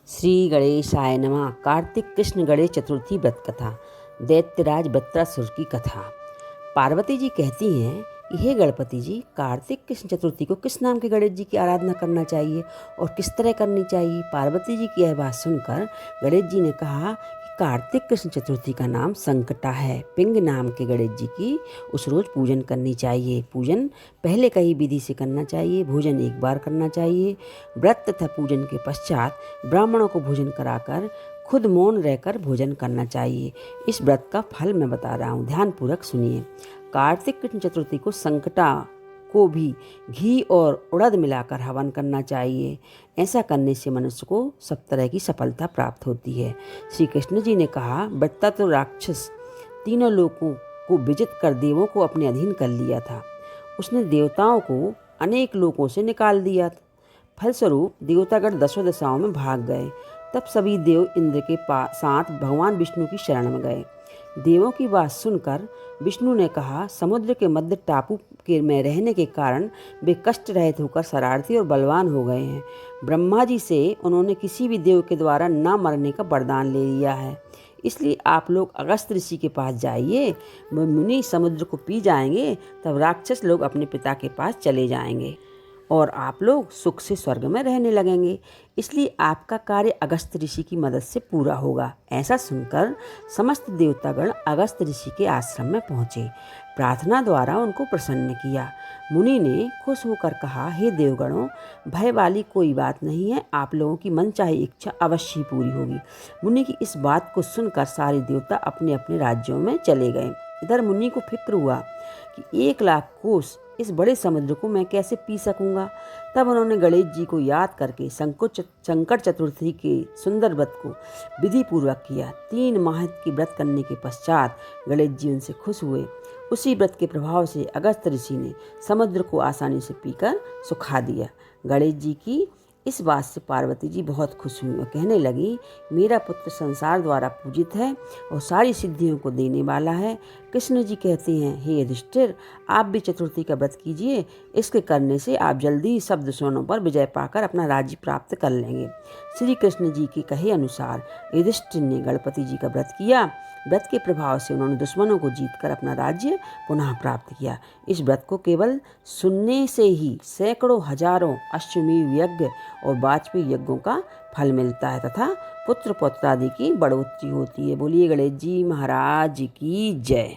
श्री गणेशाय नमः। कार्तिक कृष्ण गणेश चतुर्थी व्रत कथा। दैत्यराज वृत्रासुर की कथा। पार्वती जी कहती हैं कि हे गणपति जी, कार्तिक कृष्ण चतुर्थी को किस नाम के गणेश जी की आराधना करना चाहिए और किस तरह करनी चाहिए। पार्वती जी की यह बात सुनकर गणेश जी ने कहा कि कार्तिक कृष्ण चतुर्थी का नाम संकटा है। पिंग नाम के गणेश जी की उस रोज पूजन करनी चाहिए। पूजन पहले कई विधि से करना चाहिए। भोजन एक बार करना चाहिए। व्रत तथा पूजन के पश्चात ब्राह्मणों को भोजन कराकर खुद मौन रहकर भोजन करना चाहिए। इस व्रत का फल मैं बता रहा हूँ, ध्यानपूर्वक सुनिए। कार्तिक कृष्ण चतुर्थी को संकटा को भी घी और उड़द मिलाकर हवन करना चाहिए। ऐसा करने से मनुष्य को सब तरह की सफलता प्राप्त होती है। श्री कृष्ण जी ने कहा, वृत्ता तो राक्षस तीनों लोगों को विजित कर देवों को अपने अधीन कर लिया था। उसने देवताओं को अनेक लोकों से निकाल दिया। फलस्वरूप देवतागण दसों दिशाओं में भाग गए। तब सभी देव इंद्र के साथ भगवान विष्णु की शरण में गए। देवों की बात सुनकर विष्णु ने कहा, समुद्र के मध्य टापू के में रहने के कारण वे कष्ट रहित होकर शरारती और बलवान हो गए हैं। ब्रह्मा जी से उन्होंने किसी भी देव के द्वारा न मरने का वरदान ले लिया है। इसलिए आप लोग अगस्त ऋषि के पास जाइए। मुनि समुद्र को पी जाएंगे, तब राक्षस लोग अपने पिता के पास चले जाएंगे और आप लोग सुख से स्वर्ग में रहने लगेंगे। इसलिए आपका कार्य अगस्त ऋषि की मदद से पूरा होगा। ऐसा सुनकर समस्त देवतागण अगस्त ऋषि के आश्रम में पहुँचे। प्रार्थना द्वारा उनको प्रसन्न किया। मुनि ने खुश होकर कहा, हे देवगणों, भय वाली कोई बात नहीं है। आप लोगों की मनचाही इच्छा अवश्य पूरी होगी। मुनि की इस बात को सुनकर सारे देवता अपने अपने राज्यों में चले गए। इधर मुनि को फिक्र हुआ कि 1,00,000 कोस इस बड़े समुद्र को मैं कैसे पी सकूंगा। तब उन्होंने गणेश जी को याद करके संकट चतुर्थी के सुंदर व्रत को विधि पूर्वक किया। 3 माह की व्रत करने के पश्चात गणेश जी उनसे खुश हुए। उसी व्रत के प्रभाव से अगस्त ऋषि ने समुद्र को आसानी से पीकर सुखा दिया। गणेश जी की इस बात से पार्वती जी बहुत खुश हुई और कहने लगी, मेरा पुत्र संसार द्वारा पूजित है और सारी सिद्धियों को देने वाला है। कृष्ण जी कहते हैं, हे युधिष्ठिर, आप भी चतुर्थी का व्रत कीजिए। इसके करने से आप जल्दी ही सब दुश्मनों पर विजय पाकर अपना राज्य प्राप्त कर लेंगे। श्री कृष्ण जी के कहे अनुसार युधिष्ठिर ने गणपति जी का व्रत किया। व्रत के प्रभाव से उन्होंने दुश्मनों को जीतकर अपना राज्य पुनः प्राप्त किया। इस व्रत को केवल सुनने से ही सैकड़ों हजारों अश्वमेध यज्ञ और वाजपेयी यज्ञों का फल मिलता है तथा पुत्र पौत्रादि की बढ़ोतरी होती है। बोलिए गणेश जी महाराज की जय।